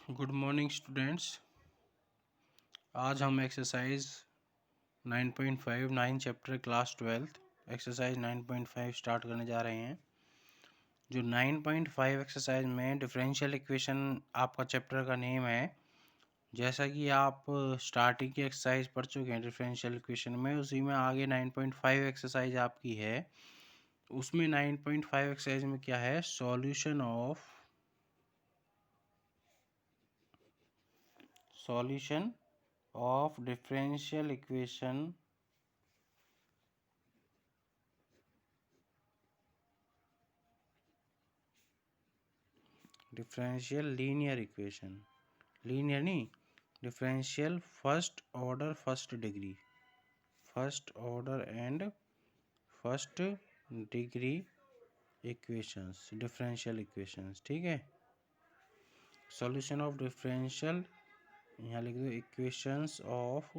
Good morning students. आज हम exercise 9.5 9 chapter class 12 exercise 9.5 start करने जा रहे हैं। जो 9.5 एक्सरसाइज में डिफरेंशियल इक्वेशन आपका चैप्टर का नेम है। जैसा कि आप स्टार्टिंग की एक्सरसाइज पढ़ चुके हैं डिफरेंशियल इक्वेशन में, उसी में आगे 9.5 एक्सरसाइज आपकी है। उसमें 9.5 एक्सरसाइज में क्या है, solution of differential equation differential linear equation, linear नहीं, differential first order first and first degree equations, differential equations. ठीक है, सॉल्यूशन ऑफ डिफरेंशियल, यहाँ लिख दो equations of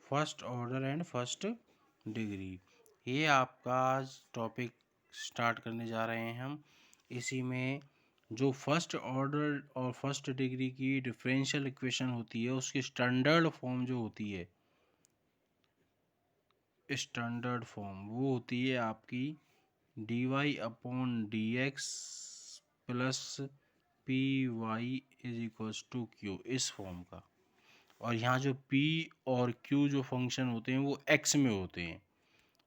first order and first degree. ये आपका आज टॉपिक स्टार्ट करने जा रहे हैं हम। इसी में जो फर्स्ट ऑर्डर और फर्स्ट डिग्री की डिफरेंशियल इक्वेशन होती है, उसकी स्टैंडर्ड फॉर्म जो होती है, स्टैंडर्ड फॉर्म वो होती है आपकी d y upon d x plus p y is equals to q, इस फॉर्म का। और यहाँ जो p और q जो फंक्शन होते हैं वो x में होते हैं।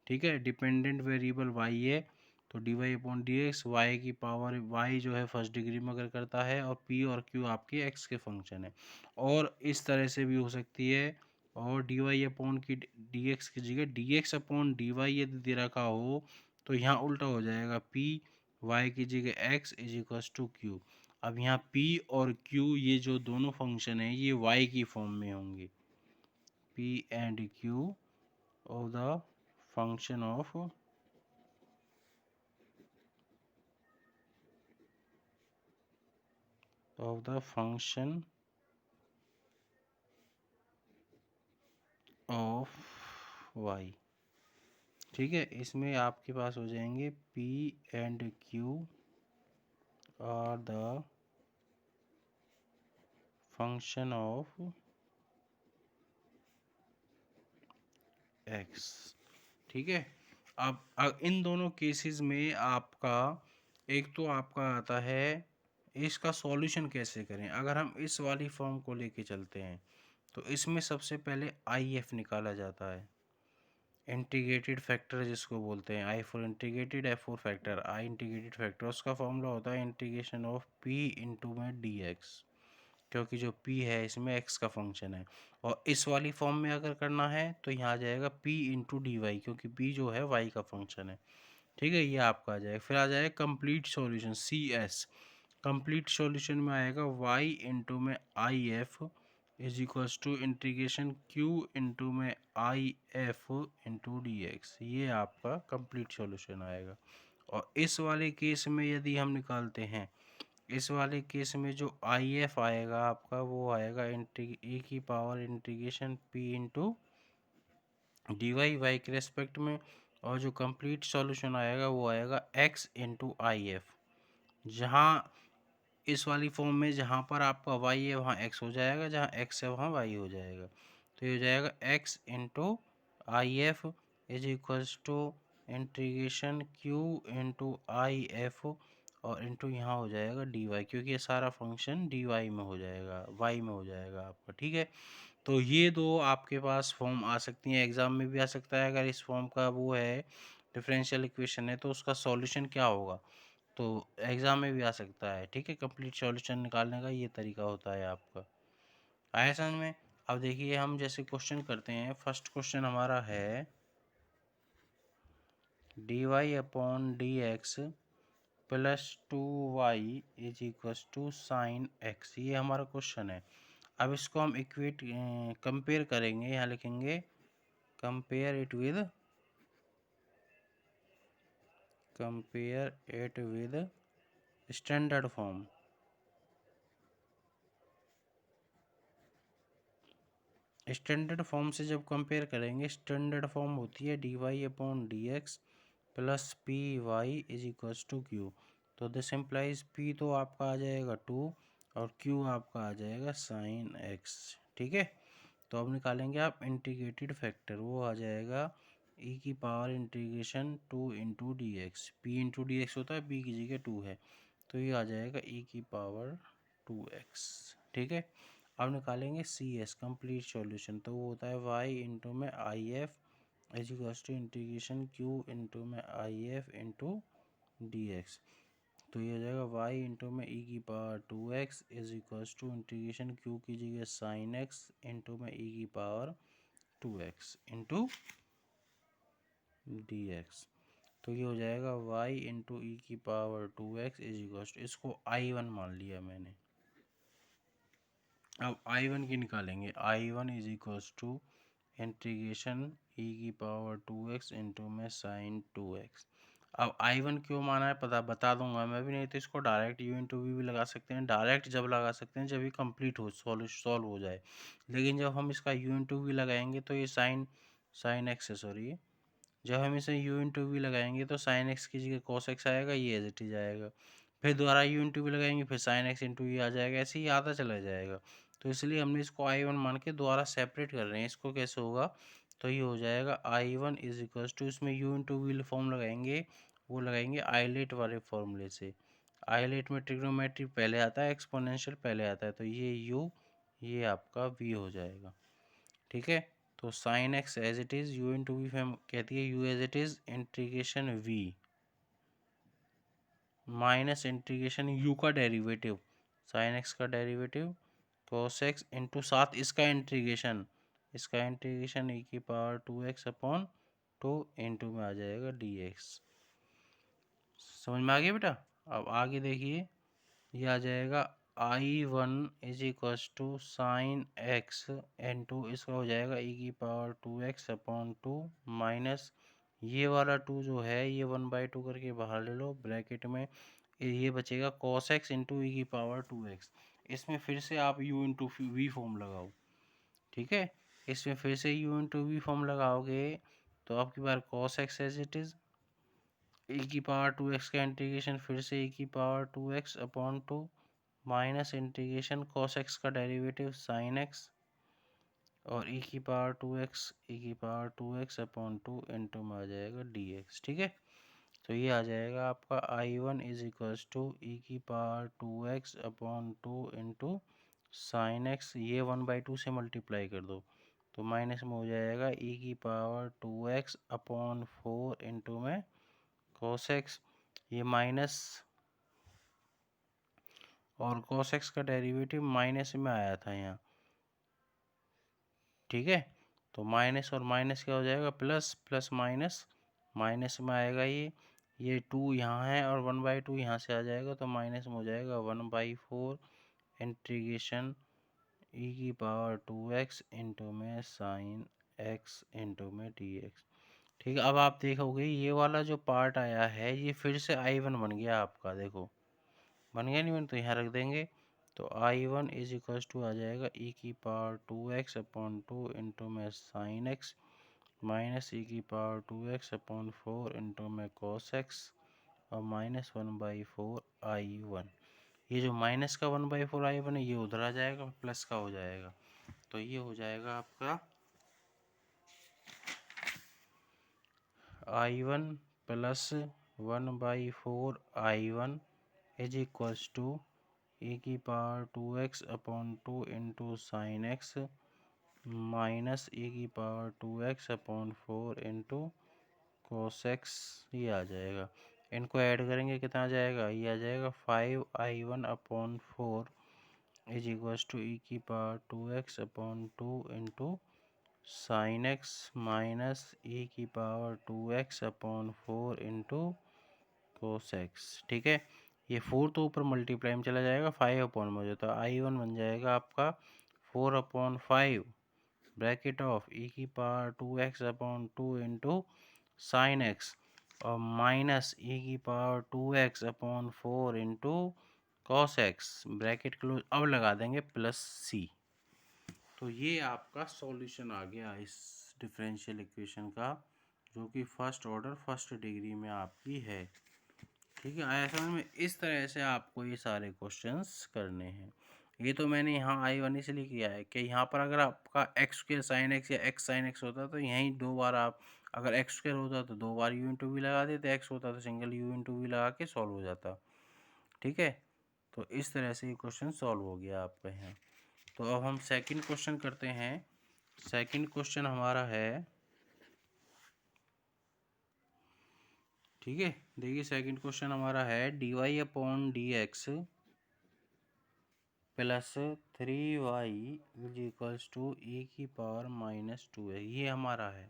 ठीक है, डिपेंडेंट वेरिएबल y है, तो d y upon d x, y की पावर y जो है फर्स्ट डिग्री में अगर करता है, और p और q आपके x के फंक्शन है। और इस तरह से भी हो सकती है, और डी वाई अपॉन की डी एक्स की जगह d x upon d y यदि दे रखा हो तो यहाँ उल्टा हो जाएगा, p y की जगह x is equals to q। अब यहाँ p और q ये जो दोनों फंक्शन है ये y की फॉर्म में होंगे, p and q of the function of y। ठीक है, इसमें आपके पास हो जाएंगे p and q are the function of x। ठीक है, अब इन दोनों केसेस में आपका एक तो आपका आता है इसका सॉल्यूशन कैसे करें। अगर हम इस वाली फॉर्म को लेके चलते हैं तो इसमें सबसे पहले आई एफ निकाला जाता है, इंटीग्रेटेड फैक्टर जिसको बोलते हैं, I for integrated, F for factor, I integrated factor. उसका फॉर्मूला होता है इंटीग्रेशन ऑफ पी इंटू में डी एक्स, क्योंकि जो p है इसमें x का फंक्शन है। और इस वाली फॉर्म में अगर करना है तो यहाँ आ जाएगा p इंटू डी वाई, क्योंकि p जो है y का फंक्शन है। ठीक है, ये आपका आ जाएगा। फिर आ जाएगा complete solution C S, complete solution में आएगा y इंटू में I F is equals to integration q into में I F into D X. ये आपका कंप्लीट सॉल्यूशन आएगा। और इस वाले केस में यदि हम निकालते हैं, इस वाले केस में जो आई एफ आएगा आपका वो आएगा ए की power integration p into d y y के रेस्पेक्ट में। और जो कंप्लीट सॉल्यूशन आएगा वो आएगा एक्स इंटू आई एफ। जहाँ इस वाली फॉर्म में जहाँ पर आपका वाई है वहाँ एक्स हो जाएगा, जहाँ एक्स है वहाँ वाई हो जाएगा। तो ये हो जाएगा x into I F is equals to integration Q into I F, और इंटू यहाँ हो जाएगा डी वाई, क्योंकि ये सारा फंक्शन डी वाई में हो जाएगा, वाई में हो जाएगा आपका। ठीक है, तो ये दो आपके पास फॉर्म आ सकती हैं, एग्ज़ाम में भी आ सकता है। अगर इस फॉर्म का वो है डिफरेंशियल इक्वेशन है तो उसका सॉल्यूशन क्या होगा, तो एग्ज़ाम में भी आ सकता है। ठीक है, कंप्लीट सॉल्यूशन निकालने का ये तरीका होता है आपका। आया समझ में। अब देखिए हम जैसे क्वेश्चन करते हैं, फर्स्ट क्वेश्चन हमारा है d y upon d x plus two y is equals to sine x, ये हमारा क्वेश्चन है। अब इसको हम इक्वेट कंपेयर करेंगे, यहाँ लिखेंगे compare it with standard form. Standard form से जब कंपेयर करेंगे, स्टैंडर्ड फॉर्म होती है d y upon d x plus p y is equals to q. तो दिस इम्प्लाइज पी तो आपका आ जाएगा 2 और क्यू आपका आ जाएगा साइन एक्स। ठीक है, तो अब निकालेंगे आप इंटीग्रेटेड फैक्टर, वो आ जाएगा ई की power integration 2 into D x. P into D x होता है, पी की जगह 2 है, तो ये आ जाएगा ई की पावर 2x। ठीक है, अब निकालेंगे सी एस कंप्लीट सॉल्यूशन, तो वो होता है वाई इंटू में I F is equals to integration Q into में I F into D X. तो ये हो जाएगा वाई इंटू में ई की power 2x is equals to integration Q की जगह साइन एक्स इंटू में ई की power 2x into D X. तो ये हो जाएगा y इंटू ई की power 2x is equals to, इसको I1 मान लिया मैंने। अब I1 की निकालेंगे, I1 is equals to integration e की पावर 2x इंटू में साइन 2x। अब I1 क्यों माना है पता बता दूंगा मैं भी, नहीं तो इसको डायरेक्ट u इंटू वी भी लगा सकते हैं। डायरेक्ट जब लगा सकते हैं जब ये कंप्लीट हो सॉल्व हो जाए, लेकिन जब हम इसका u इंटू वी लगाएंगे तो ये साइन एक्स है, सॉरी, जब हम इसे u इंटू वी लगाएंगे तो साइन एक्स की जगह कॉस एक्स आएगा, ये एज इट इज आएगा। फिर दोबारा u इंटू वी लगाएंगे, फिर साइन एक्स इंटू ये आ जाएगा, ऐसे ही आता चला जाएगा। तो इसलिए हमने इसको I1 मान के दोबारा सेपरेट कर रहे हैं। इसको कैसे होगा, तो ये हो जाएगा I1 इज इक्वल्स टू, इसमें u इंटू वी फॉर्म लगाएंगे, वो लगाएंगे आइलेट वाले फॉर्मूले से। आइलेट में ट्रिग्नोमेट्री पहले आता है, एक्सपोनेंशियल पहले आता है, तो ये u ये आपका v हो जाएगा। ठीक है, तो sine x as it is, u into v कहती है u as it is integration v minus integration u का डेरिवेटिव साइन एक्स का डेरिवेटिव cos एक्स इंटू साथ इसका इंटीग्रेशन e की पावर 2x अपॉन 2 इंटू में आ जाएगा dx। समझ में आ गया बेटा। अब आगे देखिए, ये आ जाएगा I1 is equals to sine x into इसका हो जाएगा e की पावर 2x अपॉन 2 माइनस ये वाला 2 जो है ये 1/2 करके बाहर ले लो ब्रैकेट में, ये बचेगा cos x इंटू ई की पावर 2x। इसमें फिर से आप u इंटू वी फॉर्म लगाओ। ठीक है, इसमें फिर से u इंटू वी फॉर्म लगाओगे तो आपकी बार cos x as it is, e की पावर 2x का इंटीग्रेशन फिर से e की power 2x upon 2 minus integration cos x का डेरिवेटिव sin x और e की पावर 2x अपॉन 2 इंटू में आ जाएगा dx। ठीक है, तो ये आ जाएगा आपका I1 is equals to E की power 2x upon 2 into sine x, ये 1/2 से मल्टीप्लाई कर दो तो माइनस में हो जाएगा ई की पावर 2x अपॉन 4 इंटू में cos x, ये माइनस और cos x का डेरिवेटिव माइनस में आया था यहाँ। ठीक है, तो माइनस और माइनस क्या हो जाएगा, प्लस प्लस माइनस माइनस में आएगा, ये 2 यहाँ है और 1/2 यहाँ से आ जाएगा, तो माइनस में हो जाएगा 1/4 इंटीग्रेशन ई की पावर 2x इंटू में साइन एक्स इंटू में dx। ठीक है, अब आप देखोगे ये वाला जो पार्ट आया है ये फिर से I1 बन गया आपका, देखो बन गया नहीं बन, तो यहाँ रख देंगे, तो I1 इज इक्वल्स टू आ जाएगा ई की पावर 2x अपॉन 2 इंटू में साइन एक्स माइनस ई की पावर 2x अपॉन 4 इंटू में cos x और माइनस 1/4 I1। ये जो माइनस का 1/4 I1 है ये उधर आ जाएगा, प्लस का हो जाएगा, तो ये हो जाएगा आपका I1 plus 1/4 I1 is equals to e की power 2x upon 2 into sine x minus e की power 2x upon 4 into cos x, ये आ जाएगा। इनको ऐड करेंगे कितना आ जाएगा, ये आ जाएगा 5I1 upon 4 is equals to E की power 2x upon 2 into sine x minus E की power 2x upon 4 into cos X. ठीक है, ये 4 तो ऊपर मल्टीप्लाई में चला जाएगा, 5 अपॉन में हो जाता है, I1 बन जाएगा आपका 4/5 ब्रैकेट ऑफ ई की power 2x upon 2 into sine x और माइनस ई की power 2x upon 4 into cos x bracket close, अब लगा देंगे प्लस सी। तो ये आपका सॉल्यूशन आ गया इस डिफरेंशियल इक्वेशन का, जो कि फर्स्ट ऑर्डर फर्स्ट डिग्री में आपकी है। ठीक है, आया समझ में? इस तरह से आपको ये सारे क्वेश्चंस करने हैं। ये तो मैंने यहाँ I1 इसलिए किया है कि यहाँ पर अगर आपका एक्स स्क्र साइन एक्स या एक्स साइन एक्स होता तो यहीं 2 बार आप, अगर एक्स स्क्र होता तो 2 बार यू इंटू वी लगा देते, एक्स होता तो सिंगल यू इंटू वी लगा के सॉल्व हो जाता। ठीक है, तो इस तरह से ये क्वेश्चन सॉल्व हो गया आपका यहाँ। तो अब हम सेकंड क्वेश्चन करते हैं। सेकंड क्वेश्चन हमारा है, ठीक है, देखिए सेकंड क्वेश्चन हमारा है dy upon d x plus 3y is equals to e की पावर -2 है, ये हमारा है।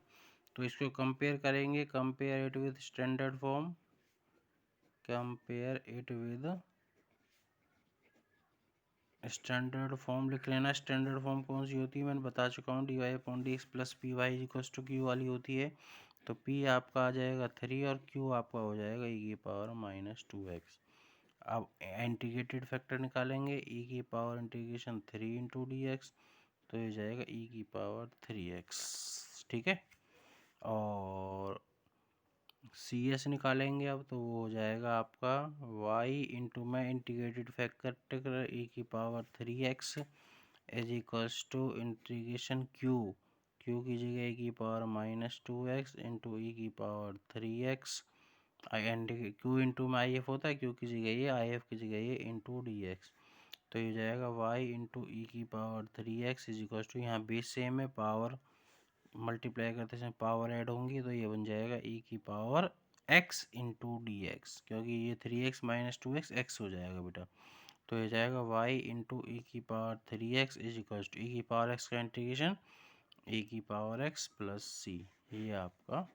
तो इसको कंपेयर करेंगे, compare it with standard form, compare it with standard form लिख लेना। स्टैंडर्ड फॉर्म कौन सी होती है मैंने बता चुका हूँ, d y upon d x plus p y equals to q वाली होती है। तो p आपका आ जाएगा 3 और q आपका हो जाएगा e की पावर -2x। अब इंटीग्रेटेड फैक्टर निकालेंगे, e की power integration 3 into D X, तो ये जाएगा e की पावर 3x। ठीक है, और सी एस निकालेंगे अब, तो वो हो जाएगा आपका y इंटू में इंटीग्रेटेड फैक्टर e की power 3x is equals to integration q, q की जगह e की पावर -2x इंटू ई की पावर 3x। क्यू इंटू में आई एफ होता है, क्यू की जगह ये, आई एफ की जगह ये, इंटू डी एक्स। तो ये जाएगा y इंटू ई की power 3x is equals to, यहाँ बेस सेम है, पावर मल्टीप्लाई करते समय पावर ऐड होंगी, तो ये बन जाएगा e की power x into D X, क्योंकि ये 3x -2x x हो जाएगा बेटा। तो ये जाएगा y इंटू ई की power 3x is equals to E की पावर x का इंटीग्रेशन e की पावर x प्लस c, ये आपका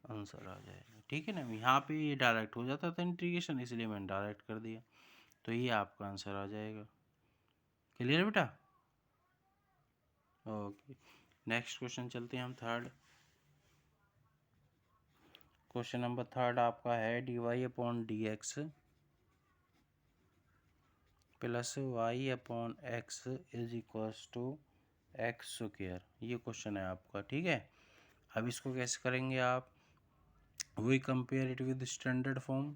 आंसर आ जाएगा। ठीक है ना, यहाँ पे ये डायरेक्ट हो जाता था इंटीग्रेशन, इसलिए मैंने डायरेक्ट कर दिया, तो ये आपका आंसर आ जाएगा। क्लियर बेटा? ओके, नेक्स्ट क्वेश्चन चलते हैं हम थर्ड। क्वेश्चन नंबर थर्ड आपका है d y upon d x plus y upon x is equals to x square, ये क्वेश्चन है आपका। ठीक है, अब इसको कैसे करेंगे आप, we compare it with standard form,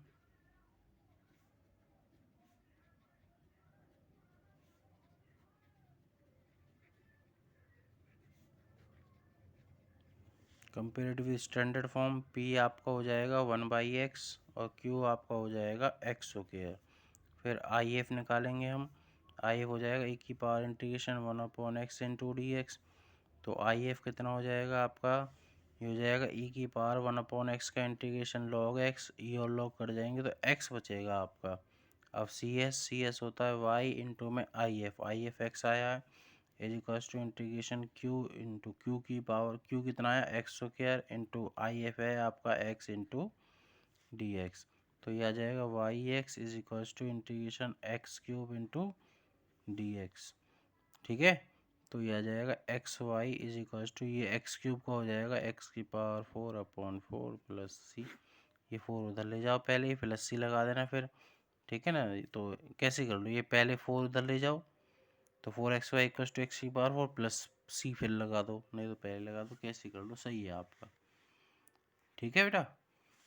comparative standard form, p आपका हो जाएगा 1/x और q आपका हो जाएगा x स्क्वायर। फिर आई एफ निकालेंगे हम, आई एफ हो जाएगा e की power integration 1/x into D X. तो आई एफ कितना हो जाएगा आपका, ये हो जाएगा e की पावर 1/x का इंटीग्रेशन log x, e और log कट जाएंगे तो x बचेगा आपका। अब सी एस होता है y इंटू में आई एफ x आया है is equals to integration Q into q की पावर, क्यू कितना है x square into I F है आपका एक्स इंटू डी एक्स। तो ये आ जाएगा y x is equals to integration x cube into D x. ठीक है, तो ये आ जाएगा x y is equals to, ये एक्स क्यूब का हो जाएगा एक्स की पावर 4/4 प्लस सी, ये 4 उधर ले जाओ पहले, ही प्लस सी लगा देना फिर। ठीक है ना, तो कैसे कर लो, ये पहले 4 उधर ले जाओ, तो 4xy इक्वल्स टू एक्स की पावर 4 प्लस सी फिर लगा दो, नहीं तो पहले लगा दो, कैसे कर लो, सही है आपका। ठीक है बेटा,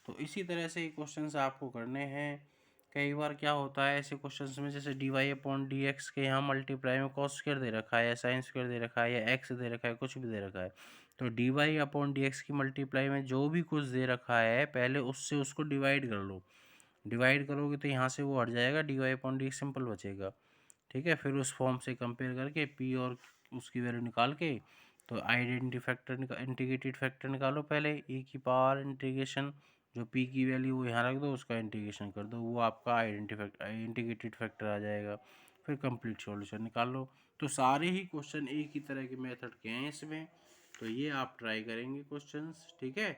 तो इसी तरह से क्वेश्चंस आपको करने हैं। कई बार क्या होता है ऐसे क्वेश्चंस में, जैसे d y upon d x के यहाँ मल्टीप्लाई में कॉस स्क्वायर दे रखा है या साइन स्क्वायर दे रखा है या एक्स दे रखा है, कुछ भी दे रखा है, तो d y upon d x की मल्टीप्लाई में जो भी कुछ दे रखा है पहले उससे उसको डिवाइड कर लो। डिवाइड करोगे तो यहाँ से वो हट जाएगा, d y upon d x simple बचेगा। ठीक है, फिर उस फॉर्म से कंपेयर करके पी और उसकी वैल्यू निकाल के, तो आइडेंटिटी फैक्टर इंटीग्रेटेड फैक्टर निकालो पहले, ई की पावर इंटीग्रेशन, जो पी की वैल्यू वो यहाँ रख दो, उसका इंटीग्रेशन कर दो, वो आपका आइडेंटिटी इंटीग्रेटेड फैक्टर आ जाएगा। फिर कंप्लीट सॉल्यूशन निकाल लो। तो सारे ही क्वेश्चन एक ही तरह के मेथड के हैं इसमें, तो ये आप ट्राई करेंगे क्वेश्चंस। ठीक है,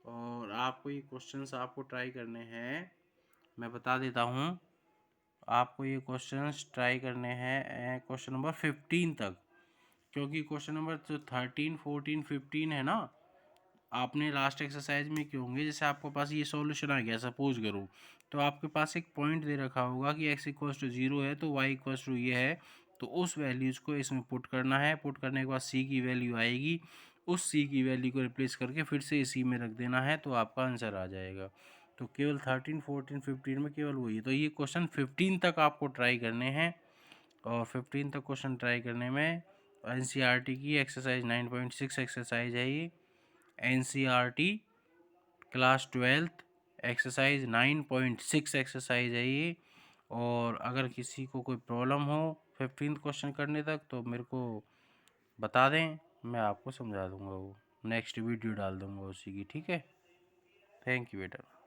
और आपको ये क्वेश्चंस आपको ट्राई करने हैं, मैं बता देता हूँ आपको ये क्वेश्चंस ट्राई करने हैं क्वेश्चन नंबर 15 तक, क्योंकि क्वेश्चन नंबर जो 13 14 15 है ना, आपने लास्ट एक्सरसाइज में क्यों होंगे, जैसे आपके पास ये सॉल्यूशन आ गया सपोज करो, तो आपके पास एक पॉइंट दे रखा होगा कि x इक्वल्स टू 0 है तो y इक्वल्स टू ये है, तो उस वैल्यूज़ को इसमें पुट करना है, पुट करने के बाद c की वैल्यू आएगी, उस c की वैल्यू को रिप्लेस करके फिर से इसी में रख देना है, तो आपका आंसर आ जाएगा। तो केवल 13, 14, 15 में केवल वही। तो ये क्वेश्चन 15 तक आपको ट्राई करने हैं, और 15 तक क्वेश्चन ट्राई करने में एनसीईआरटी की एक्सरसाइज 9.6 एक्सरसाइज है ये। NCERT class 12th exercise 9.6 exercise है ये। और अगर किसी को कोई प्रॉब्लम हो 15 क्वेश्चन करने तक तो मेरे को बता दें, मैं आपको समझा दूंगा, वो नेक्स्ट वीडियो डाल दूंगा उसी की। ठीक है, थैंक यू बेटा।